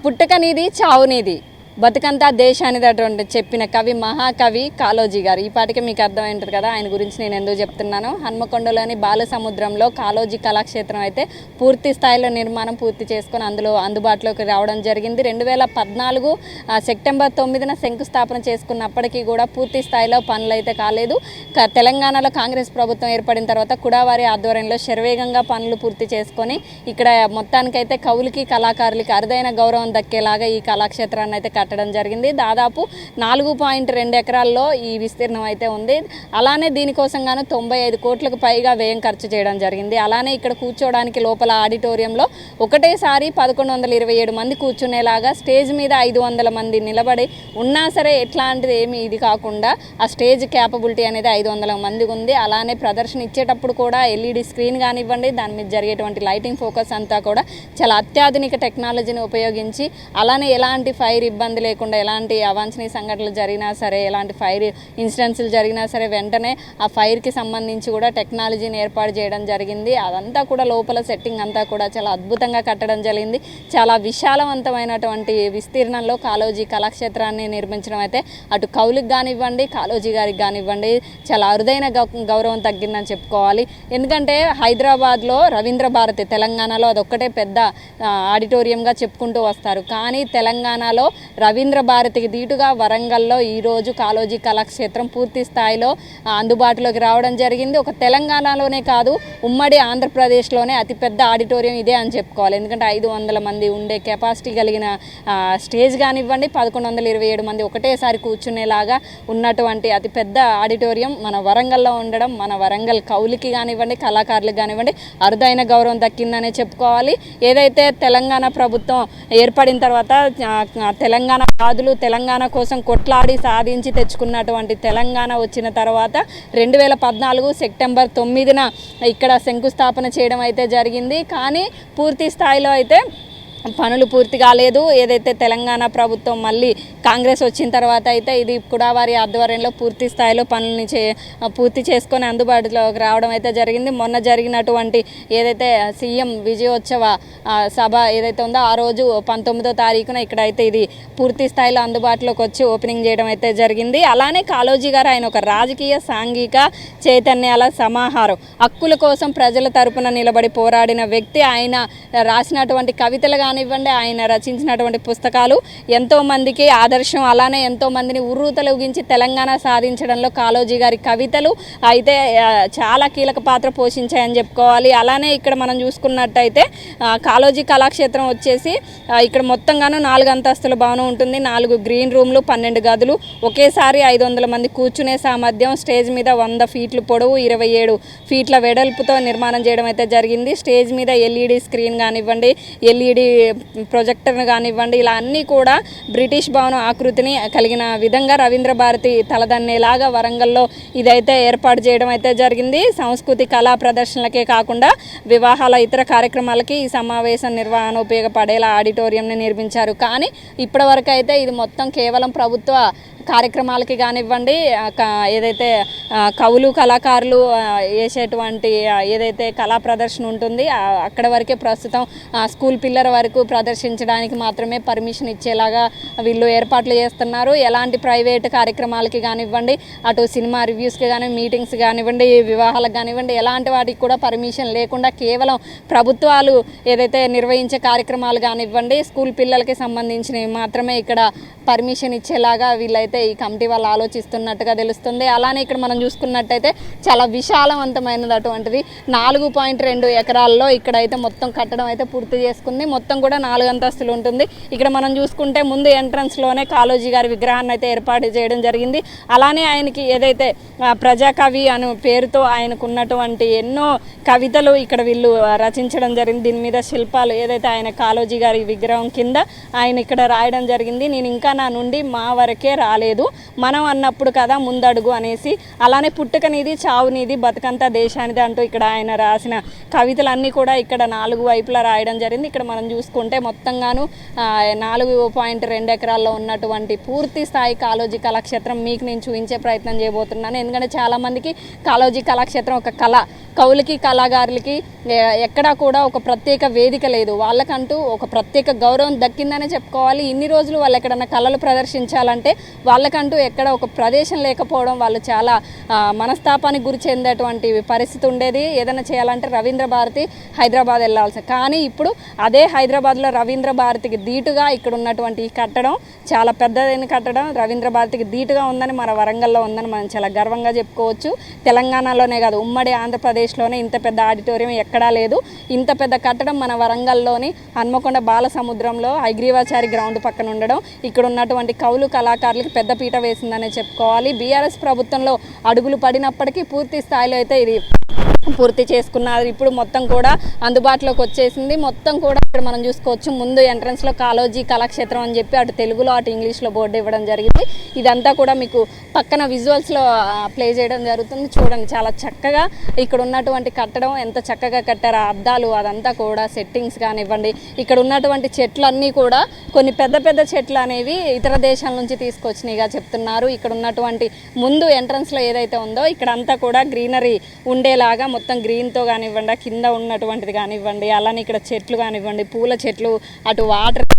పుట్టకనిది చావునిది బతుకంతా దేశానిది అటువంటి చెప్పిన కవి మహాకవి కాళోజీ గారు. ఈ పాటికి మీకు అర్థమైంటుంది కదా ఆయన గురించి నేను ఎందుకు చెప్తున్నాను. హన్మకొండలోని బాలసముద్రంలో కాళోజీ కళాక్షేత్రం అయితే పూర్తి స్థాయిలో నిర్మాణం పూర్తి చేసుకొని అందులో అందుబాటులోకి రావడం జరిగింది. 2014 సెప్టెంబర్ 9న శంకుస్థాపన చేసుకున్నప్పటికీ కూడా పూర్తి స్థాయిలో పనులు అయితే కాలేదు. తెలంగాణలో కాంగ్రెస్ ప్రభుత్వం ఏర్పడిన తర్వాత కుడావారి ఆధ్వర్యంలో శరవేగంగా పనులు పూర్తి చేసుకొని ఇక్కడ మొత్తానికైతే కవులకి కళాకారులకి అరుదైన గౌరవం దక్కేలాగా ఈ కళాక్షేత్రాన్ని అయితే కట్టడం జరిగింది. దాదాపు 4.2 ఎకరాల్లో ఈ విస్తీర్ణం అయితే ఉంది. అలానే దీనికోసం గాను 95 కోట్లకు పైగా వ్యయం ఖర్చు చేయడం జరిగింది. అలానే ఇక్కడ కూర్చోవడానికి లోపల ఆడిటోరియంలో ఒకటేసారి 1127 మంది కూర్చునేలాగా స్టేజ్ మీద 500 మంది నిలబడి ఉన్నా సరే ఎట్లాంటిది ఏమి ఇది కాకుండా ఆ స్టేజ్ క్యాపబిలిటీ అనేది 500 మంది ఉంది. అలానే ప్రదర్శన ఇచ్చేటప్పుడు కూడా ఎల్ఈడి స్క్రీన్ కానివ్వండి, దాని మీద జరిగేటువంటి లైటింగ్ ఫోకస్ అంతా కూడా చాలా అత్యాధునిక టెక్నాలజీని ఉపయోగించి, అలానే ఎలాంటి ఫైర్ ఇబ్బంది లేకుండా ఎలాంటి అవాంఛనీయ సంఘటనలు జరిగినా సరే, ఎలాంటి ఫైర్ ఇన్సిడెంట్స్లు జరిగినా సరే వెంటనే ఆ ఫైర్కి సంబంధించి కూడా టెక్నాలజీని ఏర్పాటు చేయడం జరిగింది. అదంతా కూడా లోపల సెట్టింగ్ అంతా కూడా చాలా అద్భుతంగా కట్టడం జరిగింది. చాలా విశాలవంతమైనటువంటి విస్తీర్ణంలో కాళోజీ కళాక్షేత్రాన్ని నిర్మించడం అయితే అటు కవులకు కానివ్వండి, కాళోజీ గారికి కానివ్వండి చాలా అరుదైన గౌరవం తగ్గిందని చెప్పుకోవాలి. ఎందుకంటే హైదరాబాద్లో రవీంద్ర భారతి, తెలంగాణలో అదొక్కటే పెద్ద ఆడిటోరియంగా చెప్పుకుంటూ వస్తారు. కానీ తెలంగాణలో రవీంద్ర భారతికి దీటుగా వరంగల్లో ఈరోజు కాళోజీ కళాక్షేత్రం పూర్తి స్థాయిలో అందుబాటులోకి రావడం జరిగింది. ఒక తెలంగాణలోనే కాదు, ఉమ్మడి ఆంధ్రప్రదేశ్లోనే అతిపెద్ద ఆడిటోరియం ఇదే అని చెప్పుకోవాలి. ఎందుకంటే 500 మంది ఉండే కెపాసిటీ కలిగిన స్టేజ్ కానివ్వండి, 1127 మంది ఒకటేసారి కూర్చునేలాగా ఉన్నటువంటి అతిపెద్ద ఆడిటోరియం మన వరంగల్లో ఉండడం మన వరంగల్ కవులకి కానివ్వండి, కళాకారులకు కానివ్వండి అరుదైన గౌరవం దక్కిందనే చెప్పుకోవాలి. ఏదైతే తెలంగాణ ప్రభుత్వం ఏర్పడిన తర్వాత తెలంగాణ రాజులు తెలంగాణ కోసం కొట్లాడి సాధించి తెచ్చుకున్నటువంటి తెలంగాణ వచ్చిన తర్వాత 2014 సెప్టెంబర్ 9న ఇక్కడ శంకుస్థాపన చేయడం అయితే జరిగింది. కానీ పూర్తి స్థాయిలో అయితే పనులు పూర్తి కాలేదు. ఏదైతే తెలంగాణ ప్రభుత్వం మళ్ళీ కాంగ్రెస్ వచ్చిన తర్వాత అయితే ఇది కుడావారి ఆధ్వర్యంలో పూర్తి స్థాయిలో పనులని పూర్తి చేసుకొని అందుబాటులోకి రావడం అయితే జరిగింది. మొన్న జరిగినటువంటి ఏదైతే సీఎం విజయోత్సవ సభ ఏదైతే ఉందో ఆ రోజు 19వ తారీఖున ఇక్కడైతే ఇది పూర్తి స్థాయిలో అందుబాటులోకి వచ్చి ఓపెనింగ్ చేయడం అయితే జరిగింది. అలానే కాళోజీ గారు ఆయన ఒక రాజకీయ సాంఘిక చైతన్యాల సమాహారం, హక్కుల కోసం ప్రజల తరపున నిలబడి పోరాడిన వ్యక్తి. ఆయన రాసినటువంటి కవితలు కానివ్వండి, ఆయన రచించినటువంటి పుస్తకాలు ఎంతోమందికి ఆదర్శం. అలానే ఎంతోమందిని ఉర్రూతలూగించి తెలంగాణ సాధించడంలో కాళోజీ గారి కవితలు అయితే చాలా కీలక పాత్ర పోషించాయని చెప్పుకోవాలి. అలానే ఇక్కడ మనం చూసుకున్నట్టయితే కాళోజీ కళాక్షేత్రం వచ్చేసి ఇక్కడ మొత్తంగాను 4 అంతస్తుల భవనం ఉంటుంది. 4 గ్రీన్ రూమ్లు, 12 గదులు, ఒకేసారి 500 మంది కూర్చునే సామర్థ్యం, స్టేజ్ మీద 100 ఫీట్లు పొడవు, 27 ఫీట్ల వెడల్పుతో నిర్మాణం చేయడం అయితే జరిగింది. స్టేజ్ మీద ఎల్ఈడి స్క్రీన్ కానివ్వండి, ఎల్ఈడి ప్రొజెక్టర్ను కానివ్వండి, ఇలా అన్నీ కూడా బ్రిటిష్ భవనం ఆకృతిని కలిగిన విధంగా రవీంద్ర భారతి తలదన్నేలాగా వరంగల్లో ఇదైతే ఏర్పాటు చేయడం అయితే జరిగింది. సంస్కృతి కళా ప్రదర్శనలకే కాకుండా వివాహాల ఇతర కార్యక్రమాలకి ఈ సమావేశం నిర్వహణ ఉపయోగపడేలా ఆడిటోరియంని నిర్మించారు. కానీ ఇప్పటివరకు అయితే ఇది మొత్తం కేవలం ప్రభుత్వ కార్యక్రమాలకి కానివ్వండి, ఏదైతే కవులు కళాకారులు వేసేటువంటి ఏదైతే కళా ప్రదర్శన ఉంటుంది అక్కడ వరకే ప్రస్తుతం స్కూల్ పిల్లల వరకు ప్రదర్శించడానికి మాత్రమే పర్మిషన్ ఇచ్చేలాగా వీళ్ళు ఏర్పాట్లు చేస్తున్నారు. ఎలాంటి ప్రైవేట్ కార్యక్రమాలకి కానివ్వండి, అటు సినిమా రివ్యూస్కి కానీ, మీటింగ్స్ కానివ్వండి, వివాహాలకు కానివ్వండి, ఎలాంటి వాటికి కూడా పర్మిషన్ లేకుండా కేవలం ప్రభుత్వాలు ఏదైతే నిర్వహించే కార్యక్రమాలు కానివ్వండి, స్కూల్ పిల్లలకి సంబంధించినవి మాత్రమే ఇక్కడ పర్మిషన్ ఇచ్చేలాగా వీళ్ళైతే ఈ కమిటీ వాళ్ళు ఆలోచిస్తున్నట్టుగా తెలుస్తుంది. అలానే ఇక్కడ మనం చూసుకున్నట్టయితే చాలా విశాలవంతమైనటువంటిది 4.2 ఎకరాల్లో ఇక్కడైతే మొత్తం కట్టడం అయితే పూర్తి చేసుకుంది. మొత్తం కూడా 4 అంతస్తులు ఉంటుంది. ఇక్కడ మనం చూసుకుంటే ముందు ఎంట్రన్స్లోనే కాళోజీ గారి విగ్రహాన్ని అయితే ఏర్పాటు చేయడం జరిగింది. అలానే ఆయనకి ఏదైతే ప్రజాకవి అను పేరుతో ఆయనకు ఉన్నటువంటి ఎన్నో కవితలు ఇక్కడ వీళ్ళు రచించడం జరిగింది. దీని మీద శిల్పాలు ఏదైతే ఆయన కాళోజీ గారి విగ్రహం కింద ఆయన ఇక్కడ రాయడం జరిగింది. నేను ఇంకా నా నుండి మా వరకే రాలేదు రాలేదు, మనం అన్నప్పుడు కదా ముందడుగు అనేసి. అలానే పుట్టుకనిది చావునిది బతుకంతా దేశానిది అంటూ ఇక్కడ ఆయన రాసిన కవితలన్నీ కూడా ఇక్కడ 4 వైపులా రాయడం జరిగింది. ఇక్కడ మనం చూసుకుంటే మొత్తంగాను 4.2 ఎకరాల్లో ఉన్నటువంటి పూర్తి స్థాయి కాళోజీ కళాక్షేత్రం మీకు నేను చూపించే ప్రయత్నం చేయబోతున్నాను. ఎందుకంటే చాలామందికి కాళోజీ కళాక్షేత్రం ఒక కళ, కవులకి కళాకారులకి ఎక్కడా కూడా ఒక ప్రత్యేక వేదిక లేదు, వాళ్ళకంటూ ఒక ప్రత్యేక గౌరవం దక్కిందనే చెప్పుకోవాలి. ఇన్ని రోజులు వాళ్ళు ఎక్కడన్నా కళలు ప్రదర్శించాలంటే వాళ్ళకంటూ ఎక్కడ ఒక ప్రదేశం లేకపోవడం, వాళ్ళు చాలా మనస్తాపానికి గురి చెందేటువంటి పరిస్థితి ఉండేది. ఏదైనా చేయాలంటే రవీంద్ర భారతి హైదరాబాద్ వెళ్ళాల్సి, కానీ ఇప్పుడు అదే హైదరాబాద్లో రవీంద్ర భారతికి ధీటుగా ఇక్కడ ఉన్నటువంటి ఈ కట్టడం చాలా పెద్దదైన కట్టడం, రవీంద్ర భారతికి ధీటుగా ఉందని, మన వరంగల్లో ఉందని మనం చాలా గర్వంగా చెప్పుకోవచ్చు. తెలంగాణలోనే కాదు, ఉమ్మడి ఆంధ్రప్రదేశ్లోనే ఇంత పెద్ద ఆడిటోరియం ఎక్కడా లేదు. ఇంత పెద్ద కట్టడం మన వరంగల్లోని హన్మకొండ బాలసముద్రంలో ఐగ్రీవాచారి గ్రౌండ్ పక్కన ఉండడం ఇక్కడ ఉన్నటువంటి కవులు కళాకారులకి పెద్ద పీట వేసిందనే చెప్పుకోవాలి. బీఆర్ఎస్ ప్రభుత్వంలో అడుగులు పడినప్పటికీ పూర్తి స్థాయిలో అయితే ఇది పూర్తి చేసుకున్నారు. ఇప్పుడు మొత్తం కూడా అందుబాటులోకి వచ్చేసింది. మొత్తం కూడా ఇక్కడ మనం చూసుకోవచ్చు, ముందు ఎంట్రన్స్లో కాళోజీ కళాక్షేత్రం అని చెప్పి అటు తెలుగులో అటు ఇంగ్లీష్లో బోర్డు ఇవ్వడం జరిగింది. ఇదంతా కూడా మీకు పక్కన విజువల్స్లో ప్లే చేయడం జరుగుతుంది. చూడండి, చాలా చక్కగా ఇక్కడ ఉన్నటువంటి కట్టడం ఎంత చక్కగా కట్టారు. ఆ అద్దాలు అదంతా కూడా సెట్టింగ్స్ కానివ్వండి, ఇక్కడ ఉన్నటువంటి చెట్లన్నీ కూడా కొన్ని పెద్ద పెద్ద చెట్లు అనేవి ఇతర దేశాల నుంచి తీసుకొచ్చినాయిగా చెప్తున్నారు. ఇక్కడ ఉన్నటువంటి ముందు ఎంట్రన్స్లో ఏదైతే ఉందో ఇక్కడ అంతా కూడా గ్రీనరీ ఉండేలాగా మొత్తం గ్రీన్తో కానివ్వండి, కింద ఉన్నటువంటిది కానివ్వండి, అలానే ఇక్కడ చెట్లు కానివ్వండి, పూల చెట్లు, అటు వాటర్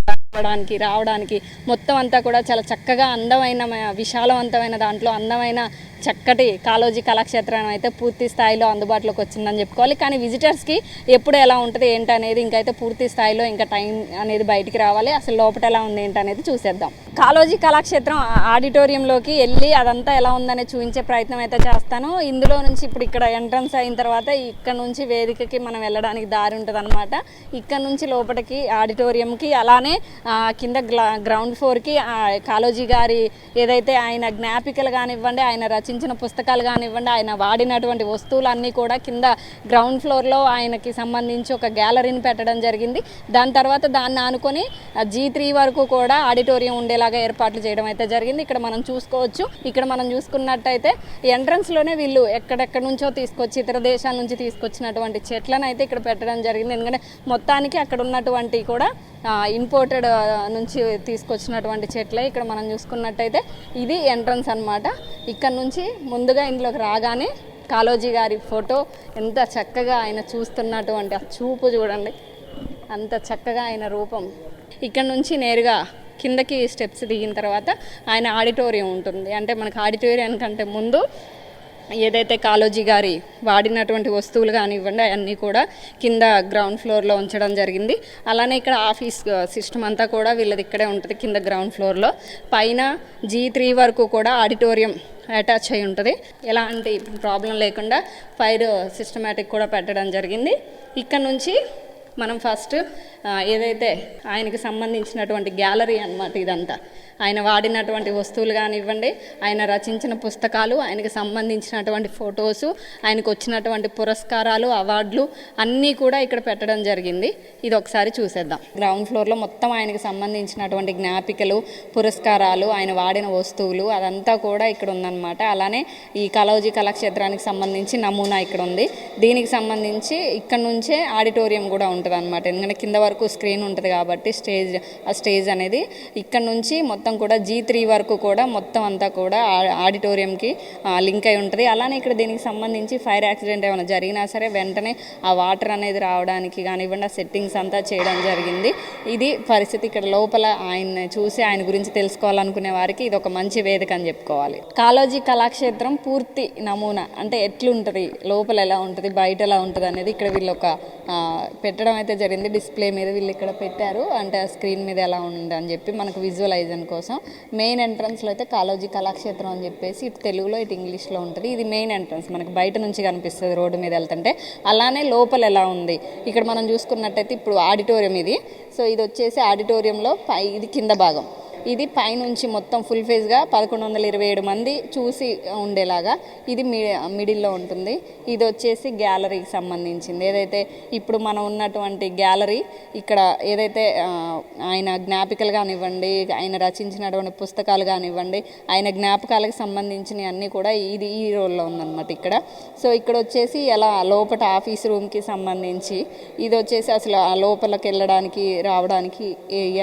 రావడానికి మొత్తం అంతా కూడా చాలా చక్కగా అందమైన విశాలవంతమైన దాంట్లో అందమైన చక్కటి కాళోజీ కళాక్షేత్రం అయితే పూర్తి స్థాయిలో అందుబాటులోకి వచ్చిందని చెప్పుకోవాలి. కానీ విజిటర్స్కి ఎప్పుడు ఎలా ఉంటుంది ఏంటనేది ఇంకైతే పూర్తి స్థాయిలో ఇంకా టైం అనేది బయటికి రావాలి. అసలు లోపల ఎలా ఉంది ఏంటనేది చూసేద్దాం. కాళోజీ కళాక్షేత్రం ఆడిటోరియంలోకి వెళ్ళి అదంతా ఎలా ఉందనే చూపించే ప్రయత్నం అయితే చేస్తాను. ఇందులో నుంచి ఇప్పుడు ఇక్కడ ఎంట్రన్స్ అయిన తర్వాత ఇక్కడ నుంచి వేదికకి మనం వెళ్ళడానికి దారి ఉంటుంది అనమాట. ఇక్కడ నుంచి లోపలికి ఆడిటోరియంకి, అలానే కింద గ్రౌండ్ ఫ్లోర్కి కాళోజీ గారి ఏదైతే ఆయన జ్ఞాపికలు కానివ్వండి, ఆయన రచించిన పుస్తకాలు కానివ్వండి, ఆయన వాడినటువంటి వస్తువులన్నీ కూడా కింద గ్రౌండ్ ఫ్లోర్లో ఆయనకి సంబంధించి ఒక గ్యాలరీని పెట్టడం జరిగింది. దాని తర్వాత దాన్ని ఆనుకొని G3 వరకు కూడా ఆడిటోరియం ఉండేలాగా ఏర్పాట్లు చేయడం అయితే జరిగింది. ఇక్కడ మనం చూసుకోవచ్చు. ఇక్కడ మనం చూసుకున్నట్టయితే ఎంట్రన్స్లోనే వీళ్ళు ఎక్కడెక్కడి నుంచో తీసుకొచ్చి ఇతర దేశాల నుంచి తీసుకొచ్చినటువంటి చెట్లను అయితే ఇక్కడ పెట్టడం జరిగింది. ఎందుకంటే మొత్తానికి అక్కడ ఉన్నటువంటి కూడా ఇంపోర్టెడ్ నుంచి తీసుకొచ్చినటువంటి చెట్లే. ఇక్కడ మనం చూసుకున్నట్టయితే ఇది ఎంట్రన్స్ అన్నమాట. ఇక్కడ నుంచి ముందుగా ఇందులోకి రాగానే కాళోజీ గారి ఫోటో, ఎంత చక్కగా ఆయన చూస్తున్నటువంటి ఆ చూపు చూడండి, అంత చక్కగా ఆయన రూపం. ఇక్కడ నుంచి నేరుగా కిందకి స్టెప్స్ దిగిన తర్వాత ఆయన ఆడిటోరియం ఉంటుంది. అంటే మనకు ఆడిటోరియం కంటే ముందు ఏదైతే కాళోజీ గారి వాడినటువంటి వస్తువులు కానివ్వండి అవన్నీ కూడా కింద గ్రౌండ్ ఫ్లోర్లో ఉంచడం జరిగింది. అలానే ఇక్కడ ఆఫీస్ సిస్టమ్ అంతా కూడా వీళ్ళది ఇక్కడే ఉంటుంది కింద గ్రౌండ్ ఫ్లోర్లో. పైన G3 వరకు కూడా ఆడిటోరియం అటాచ్ అయి ఉంటుంది. ఎలాంటి ప్రాబ్లం లేకుండా ఫైర్ సిస్టమేటిక్ కూడా పెట్టడం జరిగింది. ఇక్కడ నుంచి మనం ఫస్ట్ ఏదైతే ఆయనకి సంబంధించినటువంటి గ్యాలరీ అన్నమాట, ఇదంతా ఆయన వాడినటువంటి వస్తువులు కానివ్వండి, ఆయన రచించిన పుస్తకాలు, ఆయనకి సంబంధించినటువంటి ఫొటోసు, ఆయనకు వచ్చినటువంటి పురస్కారాలు, అవార్డులు అన్నీ కూడా ఇక్కడ పెట్టడం జరిగింది. ఇది ఒకసారి చూసేద్దాం. గ్రౌండ్ ఫ్లోర్లో మొత్తం ఆయనకి సంబంధించినటువంటి జ్ఞాపికలు, పురస్కారాలు, ఆయన వాడిన వస్తువులు అదంతా కూడా ఇక్కడ ఉందన్నమాట. అలానే ఈ కాళోజీ కళాక్షేత్రానికి సంబంధించి నమూనా ఇక్కడ ఉంది. దీనికి సంబంధించి ఇక్కడ నుంచే ఆడిటోరియం కూడా ఉంటుంది అనమాట. ఎందుకంటే కింద వరకు స్క్రీన్ ఉంటుంది కాబట్టి స్టేజ్ అనేది ఇక్కడ నుంచి మొత్తం కూడా G3 వరకు కూడా మొత్తం అంతా కూడా ఆడిటోరియంకి లింక్ అయి ఉంటుంది. అలానే ఇక్కడ దీనికి సంబంధించి ఫైర్ యాక్సిడెంట్ ఏమైనా జరిగినా సరే వెంటనే ఆ వాటర్ అనేది రావడానికి కానివ్వండి, ఆ సెట్టింగ్స్ అంతా చేయడం జరిగింది. ఇది పరిస్థితి. ఇక్కడ లోపల ఆయన చూసి ఆయన గురించి తెలుసుకోవాలనుకునే వారికి ఇది ఒక మంచి వేదిక అని చెప్పుకోవాలి. కాళోజీ కళాక్షేత్రం పూర్తి నమూనా అంటే ఎట్లుంటుంది, లోపల ఎలా ఉంటుంది, బయట ఎలా ఉంటుంది అనేది ఇక్కడ వీళ్ళు ఒక పెట్టడం అయితే జరిగింది. డిస్ప్లే మీద వీళ్ళు ఇక్కడ పెట్టారు. అంటే ఆ స్క్రీన్ మీద ఎలా ఉంది అని చెప్పి మనకు విజువలైజేషన్ కోసం. మెయిన్ ఎంట్రన్స్లో అయితే కాళోజీ కళాక్షేత్రం అని చెప్పేసి ఇటు తెలుగులో ఇటు ఇంగ్లీష్లో ఉంటుంది. ఇది మెయిన్ ఎంట్రన్స్, మనకు బయట నుంచి కనిపిస్తుంది రోడ్డు మీద వెళ్తుంటే. అలానే లోపల ఎలా ఉంది ఇక్కడ మనం చూసుకున్నట్టయితే ఇప్పుడు ఆడిటోరియం ఇది. సో ఇది వచ్చేసి ఆడిటోరియంలో ఇది కింద భాగం. ఇది పైనుంచి మొత్తం ఫుల్ ఫేజ్గా 1127 మంది చూసి ఉండేలాగా ఇది మిడిల్లో ఉంటుంది. ఇది వచ్చేసి గ్యాలరీకి సంబంధించింది. ఏదైతే ఇప్పుడు మనం ఉన్నటువంటి గ్యాలరీ ఇక్కడ ఏదైతే ఆయన జ్ఞాపికలు కానివ్వండి, ఆయన రచించినటువంటి పుస్తకాలు కానివ్వండి, ఆయన జ్ఞాపకాలకు సంబంధించినవి అన్నీ కూడా ఈ రోల్లో ఉందన్నమాట ఇక్కడ. సో ఇక్కడ వచ్చేసి ఎలా లోపల ఆఫీస్ రూమ్కి సంబంధించి ఇది వచ్చేసి అసలు ఆ లోపలికి వెళ్ళడానికి రావడానికి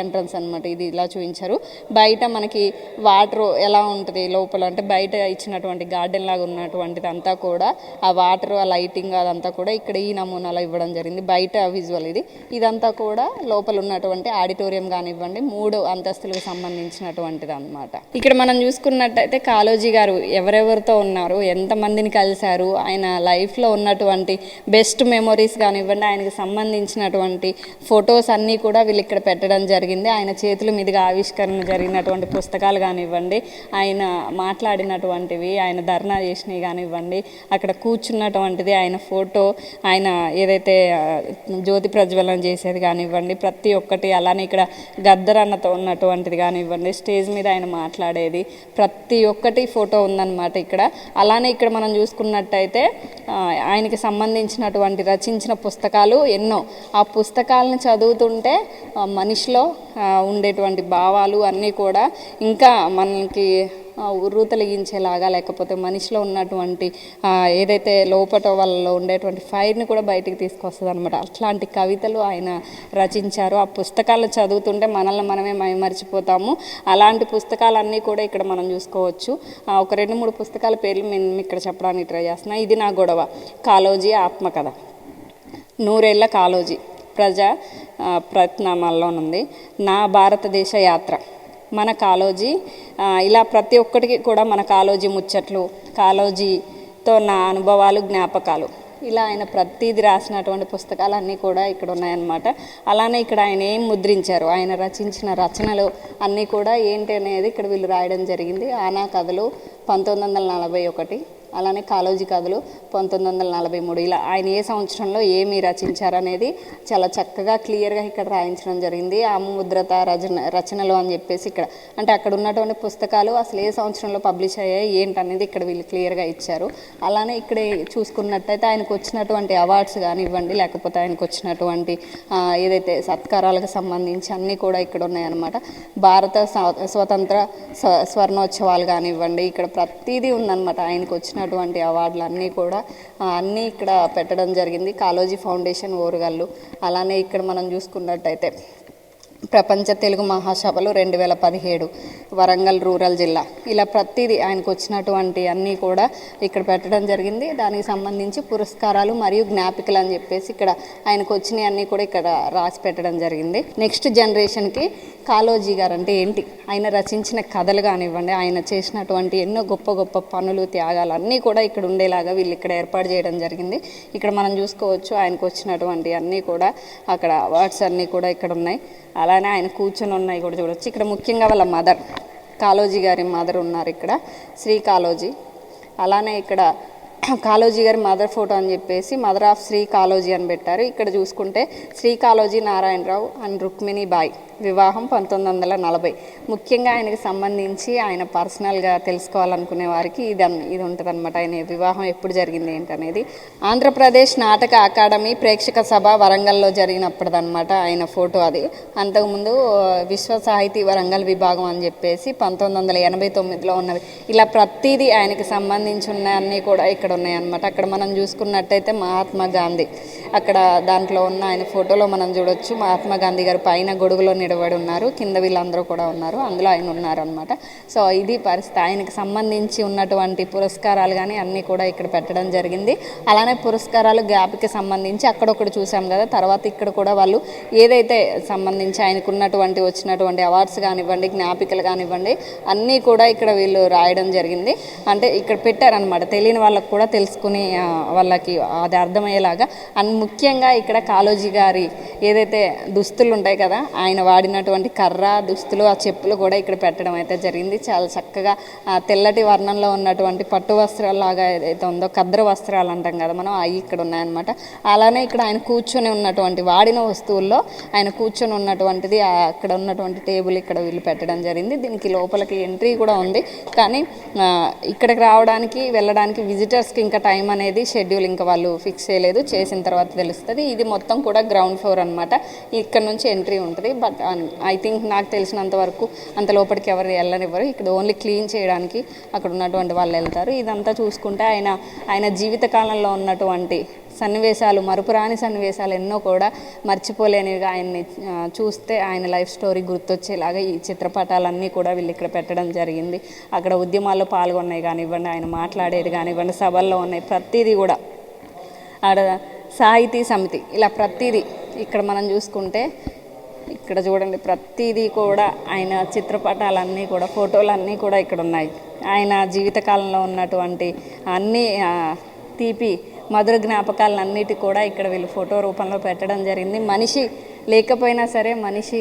ఎంట్రన్స్ అనమాట. ఇది ఇలా చూపించారు. బయట మనకి వాటర్ ఎలా ఉంటుంది లోపల అంటే బయట ఇచ్చినటువంటి గార్డెన్ లాగా ఉన్నటువంటిది అంతా కూడా ఆ వాటర్ ఆ లైటింగ్ అదంతా కూడా ఇక్కడ ఈ నమూనాలో ఇవ్వడం జరిగింది. బయట విజువల్ ఇదంతా కూడా లోపల ఉన్నటువంటి ఆడిటోరియం కానివ్వండి 3 అంతస్తులకు సంబంధించినటువంటిది అనమాట. ఇక్కడ మనం చూసుకున్నట్టయితే కాళోజీ గారు ఎవరెవరితో ఉన్నారు, ఎంతమందిని కలిశారు, ఆయన లైఫ్లో ఉన్నటువంటి బెస్ట్ మెమొరీస్ కానివ్వండి, ఆయనకు సంబంధించినటువంటి ఫొటోస్ అన్నీ కూడా వీళ్ళు ఇక్కడ పెట్టడం జరిగింది. ఆయన చేతుల మీదుగా ఆవిష్కరణ జరిగినటువంటి పుస్తకాలు కానివ్వండి, ఆయన మాట్లాడినటువంటివి, ఆయన ధర్నా చేసినవి కానివ్వండి, అక్కడ కూర్చున్నటువంటిది ఆయన ఫోటో, ఆయన ఏదైతే జ్యోతి ప్రజ్వలన చేసేది కానివ్వండి, ప్రతి ఒక్కటి. అలానే ఇక్కడ గద్దరన్నతో ఉన్నటువంటిది కానివ్వండి, స్టేజ్ మీద ఆయన మాట్లాడేది ప్రతి ఒక్కటి ఫోటో ఉందన్నమాట ఇక్కడ. అలానే ఇక్కడ మనం చూసుకున్నట్టయితే ఆయనకి సంబంధించినటువంటి రచించిన పుస్తకాలు ఎన్నో. ఆ పుస్తకాలను చదువుతుంటే మనిషిలో ఉండేటువంటి భావాలు అన్నీ కూడా ఇంకా మనకి ఉర్రూతలిగించేలాగా, లేకపోతే మనిషిలో ఉన్నటువంటి ఏదైతే లోపట వాళ్ళలో ఉండేటువంటి ఫైర్ని కూడా బయటికి తీసుకొస్తుంది అనమాట. అట్లాంటి కవితలు ఆయన రచించారు. ఆ పుస్తకాలు చదువుతుంటే మనల్ని మనమే మైమరిచిపోతాము. అలాంటి పుస్తకాలన్నీ కూడా ఇక్కడ మనం చూసుకోవచ్చు. ఒక 2-3 పుస్తకాల పేర్లు నేను ఇక్కడ చెప్పడానికి ట్రై చేస్తున్నా. ఇది నా గొడవ, కాళోజీ ఆత్మకథ, 100 ఏళ్ల కాళోజీ, ప్రజా ప్రయత్నామాల్లోనుంది, నా భారతదేశ యాత్ర, మన కాళోజీ. ఇలా ప్రతి ఒక్కటికి కూడా మన కాళోజీ ముచ్చట్లు, కాళోజీతో నా అనుభవాలు, జ్ఞాపకాలు, ఇలా ఆయన ప్రతిదీ రాసినటువంటి పుస్తకాలన్నీ కూడా ఇక్కడ ఉన్నాయన్నమాట. అలానే ఇక్కడ ఆయన ఏం ముద్రించారు, ఆయన రచించిన రచనలు అన్నీ కూడా ఏంటి అనేది ఇక్కడ వీళ్ళు రాయడం జరిగింది. ఆనా కథలు 1941, అలానే కాళోజీ కథలు 1943. ఇలా ఆయన ఏ సంవత్సరంలో ఏమి రచించారనేది చాలా చక్కగా క్లియర్గా ఇక్కడ రాయించడం జరిగింది. ముద్రత రచనలు అని చెప్పేసి ఇక్కడ అంటే అక్కడ ఉన్నటువంటి పుస్తకాలు అసలు ఏ సంవత్సరంలో పబ్లిష్ అయ్యాయి ఏంటనేది ఇక్కడ వీళ్ళు క్లియర్గా ఇచ్చారు. అలానే ఇక్కడ చూసుకున్నట్టయితే ఆయనకు వచ్చినటువంటి అవార్డ్స్ కానివ్వండి, లేకపోతే ఆయనకు వచ్చినటువంటి ఏదైతే సత్కారాలకు సంబంధించి అన్నీ కూడా ఇక్కడ ఉన్నాయన్నమాట. భారత స్వతంత్ర స్వర్ణోత్సవాలు కానివ్వండి, ఇక్కడ ప్రతిదీ ఉందన్నమాట. ఆయనకు వచ్చినటువంటి అవార్డులు అన్నీ కూడా అన్నీ ఇక్కడ పెట్టడం జరిగింది. కాళోజీ ఫౌండేషన్ ఓరుగల్లు. అలానే ఇక్కడ మనం చూసుకున్నట్టయితే ప్రపంచ తెలుగు మహాసభలు 2017 వరంగల్ రూరల్ జిల్లా. ఇలా ప్రతిదీ ఆయనకు వచ్చినటువంటి అన్నీ కూడా ఇక్కడ పెట్టడం జరిగింది. దానికి సంబంధించి పురస్కారాలు మరియు జ్ఞాపికలు అని చెప్పేసి ఇక్కడ ఆయనకు వచ్చినవి అన్నీ కూడా ఇక్కడ రాసి పెట్టడం జరిగింది. నెక్స్ట్ జనరేషన్కి కాళోజీ గారు అంటే ఏంటి, ఆయన రచించిన కథలు కానివ్వండి, ఆయన చేసినటువంటి ఎన్నో గొప్ప గొప్ప పనులు, త్యాగాలు అన్నీ కూడా ఇక్కడ ఉండేలాగా వీళ్ళు ఇక్కడ ఏర్పాటు చేయడం జరిగింది. ఇక్కడ మనం చూసుకోవచ్చు ఆయనకు వచ్చినటువంటి అన్నీ కూడా అక్కడ అవార్డ్స్ అన్నీ కూడా ఇక్కడ ఉన్నాయి. అలానే ఆయన కూర్చొని ఉన్నాయి కూడా చూడవచ్చు. ఇక్కడ ముఖ్యంగా వాళ్ళ మదర్, కాళోజీ గారి మదర్ ఉన్నారు ఇక్కడ, శ్రీ కాళోజీ. అలానే ఇక్కడ కాళోజీ గారి మదర్ ఫోటో అని చెప్పేసి మదర్ ఆఫ్ శ్రీ కాళోజీ అని పెట్టారు. ఇక్కడ చూసుకుంటే శ్రీ కాళోజీ నారాయణరావు అండ్ రుక్మిణి బాయ్, వివాహం 1940. ముఖ్యంగా ఆయనకి సంబంధించి ఆయన పర్సనల్గా తెలుసుకోవాలనుకునే వారికి ఇది ఉంటుంది అనమాట. ఆయన వివాహం ఎప్పుడు జరిగింది ఏంటనేది. ఆంధ్రప్రదేశ్ నాటక అకాడమీ ప్రేక్షక సభ వరంగల్లో జరిగినప్పుడనమాట ఆయన ఫోటో అది. అంతకుముందు విశ్వ సాహితీ వరంగల్ విభాగం అని చెప్పేసి 1989లో ఉన్నది. ఇలా ప్రతిదీ ఆయనకి సంబంధించి ఉన్న అన్నీ కూడా ఇక్కడ ఉన్నాయన్నమాట. అక్కడ మనం చూసుకున్నట్టయితే మహాత్మా గాంధీ, అక్కడ దాంట్లో ఉన్న ఆయన ఫోటోలో మనం చూడొచ్చు. మహాత్మా గాంధీ గారు పైన గొడుగులో నిలబడి ఉన్నారు, కింద వీళ్ళందరూ కూడా ఉన్నారు, అందులో ఆయన ఉన్నారనమాట. సో ఇది పరిస్థితి. ఆయనకి సంబంధించి ఉన్నటువంటి పురస్కారాలు కానీ అన్నీ కూడా ఇక్కడ పెట్టడం జరిగింది. అలానే పురస్కారాలు గ్యాప్కి సంబంధించి అక్కడొకటి చూసాం కదా, తర్వాత ఇక్కడ కూడా వాళ్ళు ఏదైతే సంబంధించి ఆయనకు ఉన్నటువంటి వచ్చినటువంటి అవార్డ్స్ కానివ్వండి, జ్ఞాపికలు కానివ్వండి అన్నీ కూడా ఇక్కడ వీళ్ళు రాయడం జరిగింది. అంటే ఇక్కడ పెట్టారనమాట, తెలియని వాళ్ళకు కూడా తెలుసుకుని వాళ్ళకి అది అర్థమయ్యేలాగా. అండ్ ముఖ్యంగా ఇక్కడ కాళోజీ గారి ఏదైతే దుస్తులు ఉంటాయి కదా, ఆయన వాడినటువంటి కర్ర, దుస్తులు, ఆ చెప్పులు కూడా ఇక్కడ పెట్టడం అయితే జరిగింది. చాలా చక్కగా తెల్లటి వర్ణంలో ఉన్నటువంటి పట్టు వస్త్రాలాగా ఏదైతే ఉందో, ఖద్ర వస్త్రాలు అంటాం కదా మనం, అవి ఇక్కడ ఉన్నాయన్నమాట. అలానే ఇక్కడ ఆయన కూర్చొని ఉన్నటువంటి వాడిన వస్తువుల్లో ఆయన కూర్చొని ఉన్నటువంటిది అక్కడ ఉన్నటువంటి టేబుల్ ఇక్కడ వీళ్ళు పెట్టడం జరిగింది. దీనికి లోపలికి ఎంట్రీ కూడా ఉంది, కానీ ఇక్కడికి రావడానికి వెళ్ళడానికి విజిటర్స్కి ఇంకా టైం అనేది షెడ్యూల్ ఇంకా వాళ్ళు ఫిక్స్ చేయలేదు, చేసిన తర్వాత తెలుస్తుంది. ఇది మొత్తం కూడా గ్రౌండ్ ఫ్లోర్ అనమాట. ఇక్కడ నుంచి ఎంట్రీ ఉంటుంది. బట్ ఐ థింక్ నాకు తెలిసినంత వరకు అంత లోపలికి ఎవరు వెళ్ళనివ్వరు. ఇక్కడ ఓన్లీ క్లీన్ చేయడానికి అక్కడ ఉన్నటువంటి వాళ్ళు వెళ్తారు. ఇదంతా చూసుకుంటే ఆయన జీవితకాలంలో ఉన్నటువంటి సన్నివేశాలు, మరుపురాని సన్నివేశాలు ఎన్నో కూడా మర్చిపోలేనివిగా ఆయన్ని చూస్తే ఆయన లైఫ్ స్టోరీ గుర్తొచ్చేలాగా ఈ చిత్రపటాలన్నీ కూడా వీళ్ళు ఇక్కడ పెట్టడం జరిగింది. అక్కడ ఉద్యమాల్లో పాల్గొన్నాయి కానివ్వండి, ఆయన మాట్లాడేది కానివ్వండి, సభల్లో ఉన్నాయి, ప్రతిదీ కూడా ఆడ సాహితీ సమితి, ఇలా ప్రతిదీ ఇక్కడ మనం చూసుకుంటే ఇక్కడ చూడండి, ప్రతిదీ కూడా ఆయన చిత్రపటాలన్నీ కూడా, ఫోటోలన్నీ కూడా ఇక్కడ ఉన్నాయి. ఆయన జీవితకాలంలో ఉన్నటువంటి అన్ని తీపి మధుర జ్ఞాపకాలన్నిటి కూడా ఇక్కడ వీళ్ళు ఫోటో రూపంలో పెట్టడం జరిగింది. మనిషి లేకపోయినా సరే మనిషి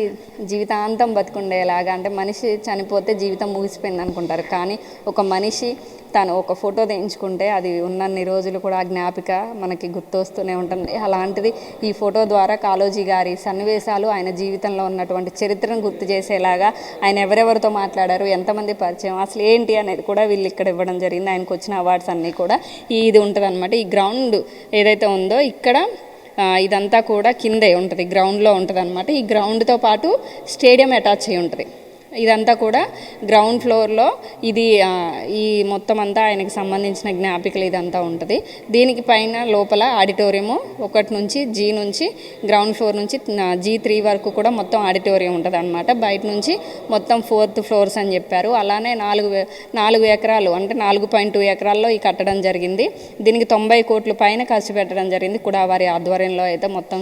జీవితాంతం బతుకుండేలాగా, అంటే మనిషి చనిపోతే జీవితం ముగిసిపోయింది అనుకుంటారు, కానీ ఒక మనిషి తను ఒక ఫోటో తీయించుకుంటే అది ఉన్నన్ని రోజులు కూడా ఆ జ్ఞాపిక మనకి గుర్తొస్తూనే ఉంటుంది. అలాంటిది ఈ ఫోటో ద్వారా కాళోజీ గారి సన్నివేశాలు, ఆయన జీవితంలో ఉన్నటువంటి చరిత్రను గుర్తు చేసేలాగా, ఆయన ఎవరెవరితో మాట్లాడారు, ఎంతమంది పరిచయం, అసలు ఏంటి అనేది కూడా వీళ్ళు ఇక్కడ ఇవ్వడం జరిగింది. ఆయనకు వచ్చిన అవార్డ్స్ అన్నీ కూడా ఇది ఉంటుంది అనమాట. ఈ గ్రౌండ్ ఏదైతే ఉందో ఇక్కడ ఇదంతా కూడా కిందే ఉంటుంది, గ్రౌండ్లో ఉంటుంది అనమాట. ఈ గ్రౌండ్తో పాటు స్టేడియం అటాచ్ అయి ఉంటుంది. ఇదంతా కూడా గ్రౌండ్ ఫ్లోర్లో ఇది ఈ మొత్తం అంతా ఆయనకి సంబంధించిన జ్ఞాపికలు ఇదంతా ఉంటుంది. దీనికి పైన లోపల ఆడిటోరియము 1 నుంచి G నుంచి గ్రౌండ్ ఫ్లోర్ నుంచి G3 వరకు కూడా మొత్తం ఆడిటోరియం ఉంటుంది అనమాట. బయట నుంచి మొత్తం 4th ఫ్లోర్స్ అని చెప్పారు. అలానే 4 ఎకరాలు అంటే 4.2 ఎకరాల్లో ఈ కట్టడం జరిగింది. దీనికి 90 కోట్ల పైన ఖర్చు పెట్టడం జరిగింది కూడా వారి ఆధ్వర్యంలో అయితే మొత్తం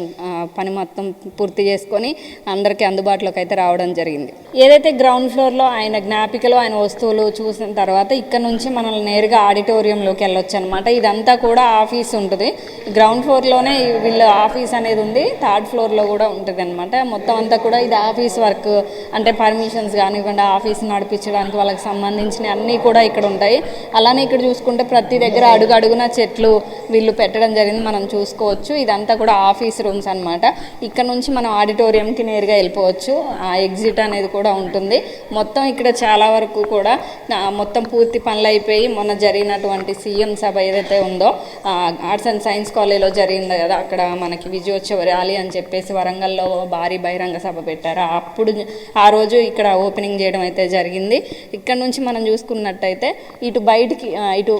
పని మొత్తం పూర్తి చేసుకొని అందరికీ అందుబాటులోకి అయితే రావడం జరిగింది. ఏదైతే గ్రౌండ్ ఫ్లోర్లో ఆయన జ్ఞాపికలు, ఆయన వస్తువులు చూసిన తర్వాత ఇక్కడ నుంచి మనల్ని నేరుగా ఆడిటోరియంలోకి వెళ్ళొచ్చు అనమాట. ఇదంతా కూడా ఆఫీస్ ఉంటుంది. గ్రౌండ్ ఫ్లోర్లోనే వీళ్ళ ఆఫీస్ అనేది ఉంది, 3rd ఫ్లోర్లో కూడా ఉంటుంది అనమాట. మొత్తం అంతా కూడా ఇది ఆఫీస్ వర్క్, అంటే పర్మిషన్స్ కానివ్వండి, ఆఫీస్ నడిపించడానికి వాళ్ళకి సంబంధించిన అన్నీ కూడా ఇక్కడ ఉంటాయి. అలానే ఇక్కడ చూసుకుంటే ప్రతి దగ్గర అడుగున చెట్లు వీళ్ళు పెట్టడం జరిగింది, మనం చూసుకోవచ్చు. ఇదంతా కూడా ఆఫీస్ రూమ్స్ అనమాట. ఇక్కడ నుంచి మనం ఆడిటోరియంకి నేరుగా వెళ్ళిపోవచ్చు. ఆ ఎగ్జిట్ అనేది కూడా ఉంటుంది. మొత్తం ఇక్కడ చాలా వరకు కూడా మొత్తం పూర్తి పనులు అయిపోయి మొన్న జరిగినటువంటి సీఎం సభ ఏదైతే ఉందో ఆర్ట్స్ అండ్ సైన్స్ కాలేజ్లో జరిగింది కదా, అక్కడ మనకి విజయోత్సవ ర్యాలీ అని చెప్పేసి వరంగల్లో భారీ బహిరంగ సభ పెట్టారు. అప్పుడు ఆ రోజు ఇక్కడ ఓపెనింగ్ చేయడం అయితే జరిగింది. ఇక్కడ నుంచి మనం చూసుకున్నట్టయితే ఇటు బయటికి ఇటు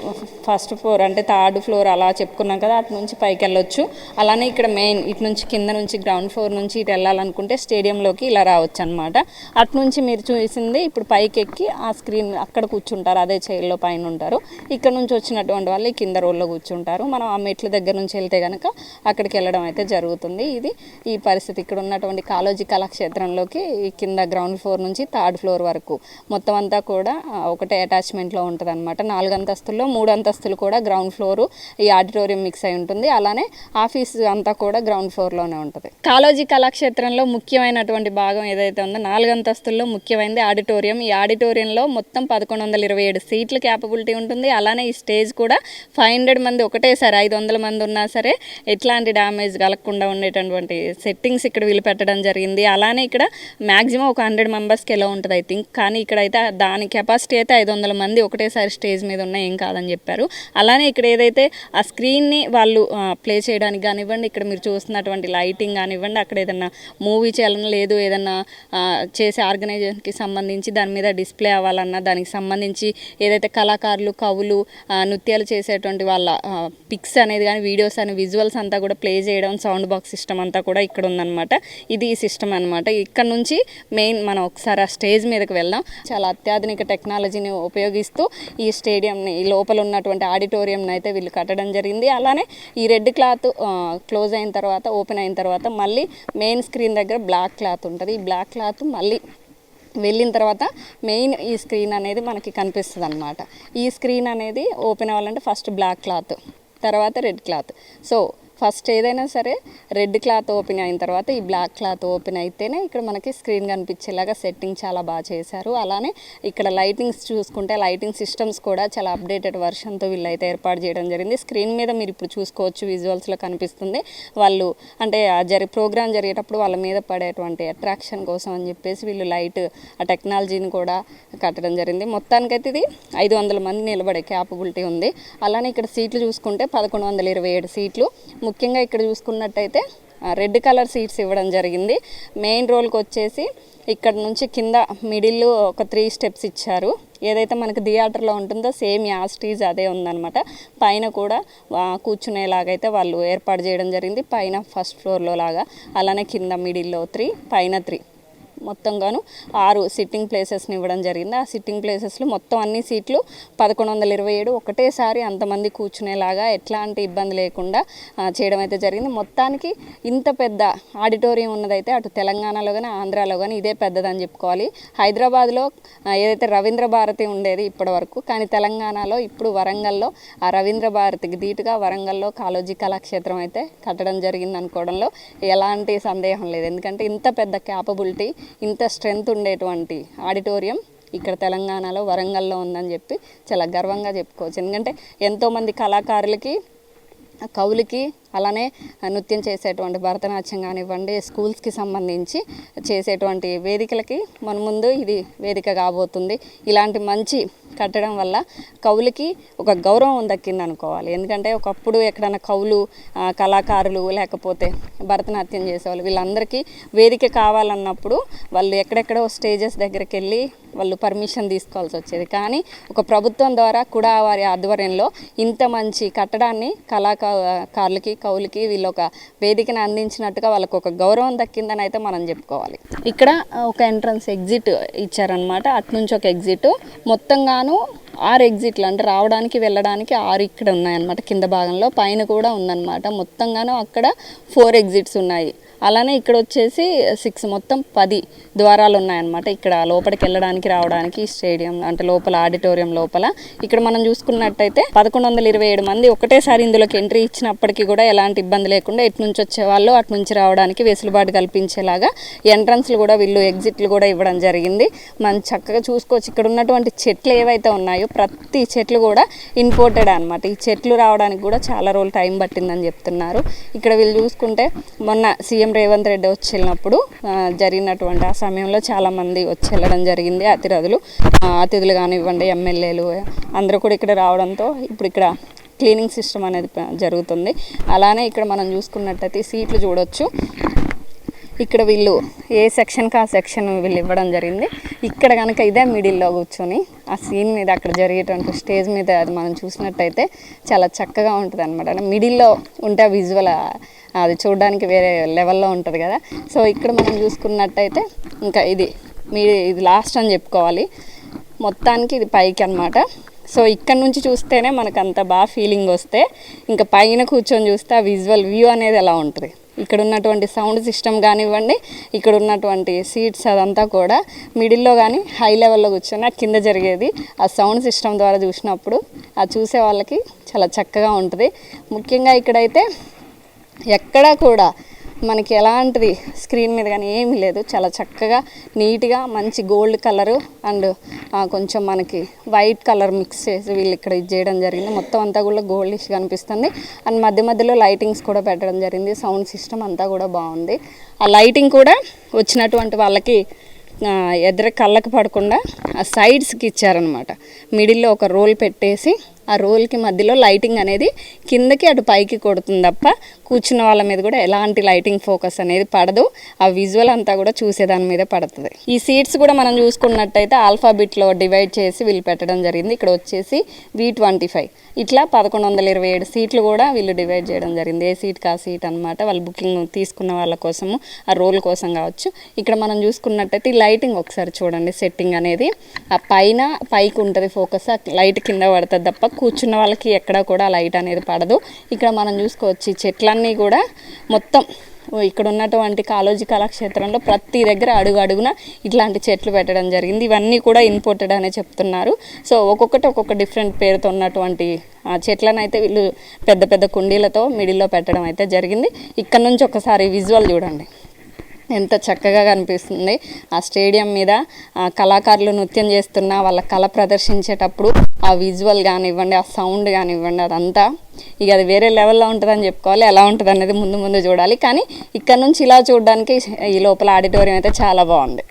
1st ఫ్లోర్ అంటే 3rd ఫ్లోర్ అలా చెప్పుకున్నాం కదా, అటు నుంచి పైకి వెళ్ళొచ్చు. అలానే ఇక్కడ మెయిన్ ఇటు నుంచి కింద నుంచి గ్రౌండ్ ఫ్లోర్ నుంచి ఇటు వెళ్ళాలనుకుంటే స్టేడియంలోకి ఇలా రావచ్చు అనమాట. అటు నుంచి మీరు చూసింది ఇప్పుడు పైకి ఎక్కి ఆ స్క్రీన్ అక్కడ కూర్చుంటారు, అదే చైర్లో పైన ఉంటారు. ఇక్కడ నుంచి వచ్చినటువంటి వాళ్ళు కింద రోల్లో కూర్చుంటారు. మనం ఆ మెట్ల దగ్గర నుంచి వెళ్తే కనుక అక్కడికి వెళ్ళడం అయితే జరుగుతుంది. ఇది ఈ పరిస్థితి. ఇక్కడ ఉన్నటువంటి కాళోజీ కళాక్షేత్రంలోకి కింద గ్రౌండ్ ఫ్లోర్ నుంచి 3rd ఫ్లోర్ వరకు మొత్తం అంతా కూడా ఒకటే అటాచ్మెంట్లో ఉంటుంది అనమాట. 4 అంతస్తుల్లో 3 అంతస్తులు కూడా గ్రౌండ్ ఫ్లోరు ఈ ఆడిటోరియం మిక్స్ అయి ఉంటుంది. అలానే ఆఫీస్ అంతా కూడా గ్రౌండ్ ఫ్లోర్లోనే ఉంటుంది. కాళోజీ కళాక్షేత్రంలో ముఖ్యమైనటువంటి భాగం ఏదైతే ఉందో 4 అంతస్తుల్లో ముఖ్యమైనది ఆడిటోరియం. ఈ ఆడిటోరియంలో మొత్తం 1127 సీట్ల క్యాపబిలిటీ ఉంటుంది. అలానే ఈ స్టేజ్ కూడా 500 మంది ఒకటేసారి 500 మంది ఉన్నా సరే ఎట్లాంటి డ్యామేజ్ కలగకుండా ఉండేటటువంటి సెట్టింగ్స్ ఇక్కడ వీళ్ళు పెట్టడం జరిగింది. అలానే ఇక్కడ మ్యాక్సిమం ఒక 100 మెంబర్స్కి ఎలా ఉంటుంది ఐ థింక్, కానీ ఇక్కడైతే దాని కెపాసిటీ అయితే 500 మంది ఒకటేసారి స్టేజ్ మీద ఉన్న ఏం కాదని చెప్పారు. అలానే ఇక్కడ ఏదైతే ఆ స్క్రీన్ని వాళ్ళు ప్లే చేయడానికి కానివ్వండి, ఇక్కడ మీరు చూస్తున్నటువంటి లైటింగ్ కానివ్వండి, అక్కడ ఏదన్నా మూవీ చేయాలన్నా లేదు ఏదన్నా చేసే ఆర్గనైజేషన్కి సంబంధించి దాని మీద డిస్ప్లే అవ్వాలన్నా దానికి సంబంధించి ఏదైతే కళాకారులు, కవులు నృత్యాలు చేసేటువంటి వాళ్ళ పిక్స్ అనేది కానీ వీడియోస్ అని విజువల్స్ అంతా కూడా ప్లే చేయడం, సౌండ్ బాక్స్ సిస్టమ్ అంతా కూడా ఇక్కడ ఉందన్నమాట. ఇది ఈ సిస్టమ్ అనమాట. ఇక్కడ నుంచి మెయిన్ మనం ఒకసారి ఆ స్టేజ్ మీదకి వెళ్దాం. చాలా అత్యాధునిక టెక్నాలజీని ఉపయోగిస్తూ ఈ స్టేడియంని, ఈ లోపల ఉన్నటువంటి ఆడిటోరియంని అయితే వీళ్ళు కట్టడం జరిగింది. అలానే ఈ రెడ్ క్లాత్ క్లోజ్ అయిన తర్వాత, ఓపెన్ అయిన తర్వాత మళ్ళీ మెయిన్ స్క్రీన్ దగ్గర బ్లాక్ క్లాత్ ఉంటుంది. ఈ బ్లాక్ క్లాత్ మళ్ళీ వెళ్ళిన తర్వాత మెయిన్ ఈ స్క్రీన్ అనేది మనకి కనిపిస్తుంది అనమాట. ఈ స్క్రీన్ అనేది ఓపెన్ అవ్వాలంటే ఫస్ట్ బ్లాక్ క్లాత్, తర్వాత రెడ్ క్లాత్. సో ఫస్ట్ ఏదైనా సరే రెడ్ క్లాత్ ఓపెన్ అయిన తర్వాత ఈ బ్లాక్ క్లాత్ ఓపెన్ అయితేనే ఇక్కడ మనకి స్క్రీన్ కనిపించేలాగా సెట్టింగ్ చాలా బాగా చేశారు. అలానే ఇక్కడ లైటింగ్స్ చూసుకుంటే లైటింగ్ సిస్టమ్స్ కూడా చాలా అప్డేటెడ్ వర్షన్తో వీళ్ళైతే ఏర్పాటు చేయడం జరిగింది. స్క్రీన్ మీద మీరు ఇప్పుడు చూసుకోవచ్చు, విజువల్స్లో కనిపిస్తుంది. వాళ్ళు అంటే ప్రోగ్రామ్ జరిగేటప్పుడు వాళ్ళ మీద పడేటువంటి అట్రాక్షన్ కోసం అని చెప్పేసి వీళ్ళు లైట్ ఆ టెక్నాలజీని కూడా కట్టడం జరిగింది. మొత్తానికైతే ఇది 500 మంది నిలబడే క్యాపబిలిటీ ఉంది. అలానే ఇక్కడ సీట్లు చూసుకుంటే 1127 సీట్లు. ముఖ్యంగా ఇక్కడ చూసుకున్నట్టయితే రెడ్ కలర్ సీట్స్ ఇవ్వడం జరిగింది. మెయిన్ రోల్కి వచ్చేసి ఇక్కడ నుంచి కింద మిడిల్ ఒక 3 స్టెప్స్ ఇచ్చారు. ఏదైతే మనకి థియేటర్లో ఉంటుందో సేమ్ యాస్టీజ్ అదే ఉందన్నమాట. పైన కూడా కూర్చునేలాగైతే వాళ్ళు ఏర్పాటు చేయడం జరిగింది. పైన ఫస్ట్ ఫ్లోర్లో లాగా, అలానే కింద మిడిల్లో 3, పైన 3, మొత్తంగాను 6 సిట్టింగ్ ప్లేసెస్ని ఇవ్వడం జరిగింది. ఆ సిట్టింగ్ ప్లేసెస్లో మొత్తం అన్ని సీట్లు 1127 ఒకటేసారి అంతమంది కూర్చునేలాగా ఎట్లాంటి ఇబ్బంది లేకుండా చేయడం అయితే జరిగింది. మొత్తానికి ఇంత పెద్ద ఆడిటోరియం ఉన్నదైతే అటు తెలంగాణలో కానీ ఆంధ్రాలో కానీ ఇదే పెద్దదని చెప్పుకోవాలి. హైదరాబాద్లో ఏదైతే రవీంద్ర భారతి ఉండేది ఇప్పటి వరకు, కానీ తెలంగాణలో ఇప్పుడు వరంగల్లో ఆ రవీంద్ర భారతికి ధీటుగా వరంగల్లో కాళోజీ కళాక్షేత్రం అయితే కట్టడం జరిగింది అనుకోవడంలో ఎలాంటి సందేహం లేదు. ఎందుకంటే ఇంత పెద్ద క్యాపబిలిటీ, ఇంత స్ట్రెంగ్త్ ఉండేటువంటి ఆడిటోరియం ఇక్కడ తెలంగాణలో వరంగల్లో ఉందని చెప్పి చాలా గర్వంగా చెప్పుకోవచ్చు. ఎందుకంటే ఎంతోమంది కళాకారులకి, కవులకి, అలానే నృత్యం చేసేటువంటి భరతనాట్యం కానివ్వండి, స్కూల్స్కి సంబంధించి చేసేటువంటి వేదికలకి మన ముందు ఇది వేదిక కాబోతుంది. ఇలాంటి మంచి కట్టడం వల్ల కవులకి ఒక గౌరవం దక్కింది అనుకోవాలి. ఎందుకంటే ఒకప్పుడు ఎక్కడైనా కవులు, కళాకారులు లేకపోతే భరతనాట్యం చేసేవాళ్ళు వీళ్ళందరికీ వేదిక కావాలన్నప్పుడు వాళ్ళు ఎక్కడెక్కడో స్టేజెస్ దగ్గరికి వెళ్ళి వాళ్ళు పర్మిషన్ తీసుకోవాల్సి వచ్చేది. కానీ ఒక ప్రభుత్వం ద్వారా కూడా వారి ఆధ్వర్యంలో ఇంత మంచి కట్టడాన్ని కళాకారులకి, కవులకి వీళ్ళు ఒక వేదికను అందించినట్టుగా వాళ్ళకు ఒక గౌరవం దక్కిందని అయితే మనం చెప్పుకోవాలి. ఇక్కడ ఒక ఎంట్రన్స్ ఎగ్జిట్ ఇచ్చారనమాట. అటు నుంచి ఒక ఎగ్జిట్, మొత్తంగాను 6 ఎగ్జిట్లు అంటే రావడానికి వెళ్ళడానికి 6 ఇక్కడ ఉన్నాయన్నమాట. కింద భాగంలో పైన కూడా ఉందన్నమాట. మొత్తంగాను అక్కడ 4 ఎగ్జిట్స్ ఉన్నాయి. అలానే ఇక్కడ వచ్చేసి 6 మొత్తం 10 ద్వారాలు ఉన్నాయన్నమాట. ఇక్కడ లోపలికి వెళ్ళడానికి రావడానికి స్టేడియం అంటే లోపల ఆడిటోరియం లోపల ఇక్కడ మనం చూసుకున్నట్టయితే 1127 మంది ఒకటేసారి ఇందులోకి ఎంట్రీ ఇచ్చినప్పటికీ కూడా ఎలాంటి ఇబ్బంది లేకుండా ఇటు నుంచి వచ్చేవాళ్ళు అటు నుంచి రావడానికి వెసులుబాటు కల్పించేలాగా ఎంట్రన్స్లు కూడా వీళ్ళు ఎగ్జిట్లు కూడా ఇవ్వడం జరిగింది. మనం చక్కగా చూసుకోవచ్చు. ఇక్కడ ఉన్నటువంటి చెట్లు ఏవైతే ఉన్నాయో ప్రతి చెట్లు కూడా ఇంపోర్టెడ్ అనమాట. ఈ చెట్లు రావడానికి కూడా చాలా రోజులు టైం పట్టిందని చెప్తున్నారు. ఇక్కడ వీళ్ళు చూసుకుంటే మొన్న సీఎం రేవంత్ రెడ్డి వచ్చి వెళ్ళినప్పుడు జరిగినటువంటి ఆ సమయంలో చాలామంది వచ్చి వెళ్ళడం జరిగింది. అతిథులు కానివ్వండి, ఎమ్మెల్యేలు అందరూ కూడా ఇక్కడ రావడంతో ఇప్పుడు ఇక్కడ క్లీనింగ్ సిస్టమ్ అనేది జరుగుతుంది. అలానే ఇక్కడ మనం చూసుకున్నట్టయితే సీట్లు చూడొచ్చు. ఇక్కడ వీళ్ళు ఏ సెక్షన్కి ఆ సెక్షన్ వీళ్ళు ఇవ్వడం జరిగింది. ఇక్కడ కనుక ఇదే మిడిల్లో కూర్చొని ఆ సీన్ మీద అక్కడ జరిగేటువంటి స్టేజ్ మీద అది మనం చూసినట్టయితే చాలా చక్కగా ఉంటుంది అనమాట. మిడిల్లో ఉంటే ఆ విజువల్ అది చూడడానికి వేరే లెవెల్లో ఉంటుంది కదా. సో ఇక్కడ మనం చూసుకున్నట్టయితే ఇంకా ఇది లాస్ట్ అని చెప్పుకోవాలి. మొత్తానికి ఇది పైకి అనమాట. సో ఇక్కడ నుంచి చూస్తేనే మనకు అంత బాగా ఫీలింగ్ వస్తే ఇంకా పైన కూర్చొని చూస్తే ఆ విజువల్ వ్యూ అనేది ఎలా ఉంటుంది. ఇక్కడ ఉన్నటువంటి సౌండ్ సిస్టమ్ కానివ్వండి, ఇక్కడ ఉన్నటువంటి సీట్స్ అదంతా కూడా మిడిల్లో కానీ హై లెవెల్లో కూర్చొని కింద జరిగేది ఆ సౌండ్ సిస్టమ్ ద్వారా చూసినప్పుడు ఆ చూసే వాళ్ళకి చాలా చక్కగా ఉంటుంది. ముఖ్యంగా ఇక్కడైతే ఎక్కడా కూడా మనకి ఎలాంటిది స్క్రీన్ మీద కానీ ఏమీ లేదు. చాలా చక్కగా నీట్గా మంచి గోల్డ్ కలరు అండ్ కొంచెం మనకి వైట్ కలర్ మిక్స్ చేసి వీళ్ళు ఇక్కడ ఇది చేయడం జరిగింది. మొత్తం అంతా కూడా గోల్డిష్ కనిపిస్తుంది. అండ్ మధ్య మధ్యలో లైటింగ్స్ కూడా పెట్టడం జరిగింది. సౌండ్ సిస్టమ్ అంతా కూడా బాగుంది. ఆ లైటింగ్ కూడా వచ్చినటువంటి వాళ్ళకి ఎదురు కళ్ళకు పడకుండా ఆ సైడ్స్కి ఇచ్చారనమాట. మిడిల్లో ఒక రోల్ పెట్టేసి ఆ రోల్కి మధ్యలో లైటింగ్ అనేది కిందకి అటు పైకి కొడుతుంది తప్ప కూర్చున్న వాళ్ళ మీద కూడా ఎలాంటి లైటింగ్ ఫోకస్ అనేది పడదు. ఆ విజువల్ అంతా కూడా చూసేదాని మీద పడుతుంది. ఈ సీట్స్ కూడా మనం చూసుకున్నట్టయితే ఆల్ఫాబెట్లో డివైడ్ చేసి వీళ్ళు పెట్టడం జరిగింది. ఇక్కడ వచ్చేసి V25 ఇట్లా 1127 సీట్లు కూడా వీళ్ళు డివైడ్ చేయడం జరిగింది. ఏ సీట్కి ఆ సీట్ అనమాట. వాళ్ళు బుకింగ్ తీసుకున్న వాళ్ళ కోసము ఆ రోల్ కోసం కావచ్చు. ఇక్కడ మనం చూసుకున్నట్టయితే ఈ లైటింగ్ ఒకసారి చూడండి. సెట్టింగ్ అనేది ఆ పైకి ఉంటుంది ఫోకస్, ఆ లైట్ కింద పడుతుంది తప్ప కూర్చున్న వాళ్ళకి ఎక్కడా కూడా లైట్ అనేది పడదు. ఇక్కడ మనం చూసుకోవచ్చు చెట్లన్నీ కూడా మొత్తం ఇక్కడ ఉన్నటువంటి కాళోజీ కళాక్షేత్రంలో ప్రతి దగ్గర అడుగు అడుగున ఇట్లాంటి చెట్లు పెట్టడం జరిగింది. ఇవన్నీ కూడా ఇంపోర్టెడ్ అనే చెప్తున్నారు. సో ఒక్కొక్కటి ఒక్కొక్క డిఫరెంట్ పేరుతో ఉన్నటువంటి చెట్లను అయితే వీళ్ళు పెద్ద పెద్ద కుండీలతో మిడిల్లో పెట్టడం అయితే జరిగింది. ఇక్కడ నుంచి ఒకసారి విజువల్ చూడండి, ఎంత చక్కగా కనిపిస్తుంది. ఆ స్టేడియం మీద కళాకారులు నృత్యం చేస్తున్న వాళ్ళ కళ ప్రదర్శించేటప్పుడు ఆ విజువల్ కానివ్వండి, ఆ సౌండ్ కానివ్వండి, అదంతా ఇక అది వేరే లెవెల్లో ఉంటుందని చెప్పుకోవాలి. ఎలా ఉంటుంది అనేది ముందు ముందు చూడాలి. కానీ ఇక్కడ నుంచి ఇలా చూడడానికి ఈ లోపల ఆడిటోరియం అయితే చాలా బాగుంది.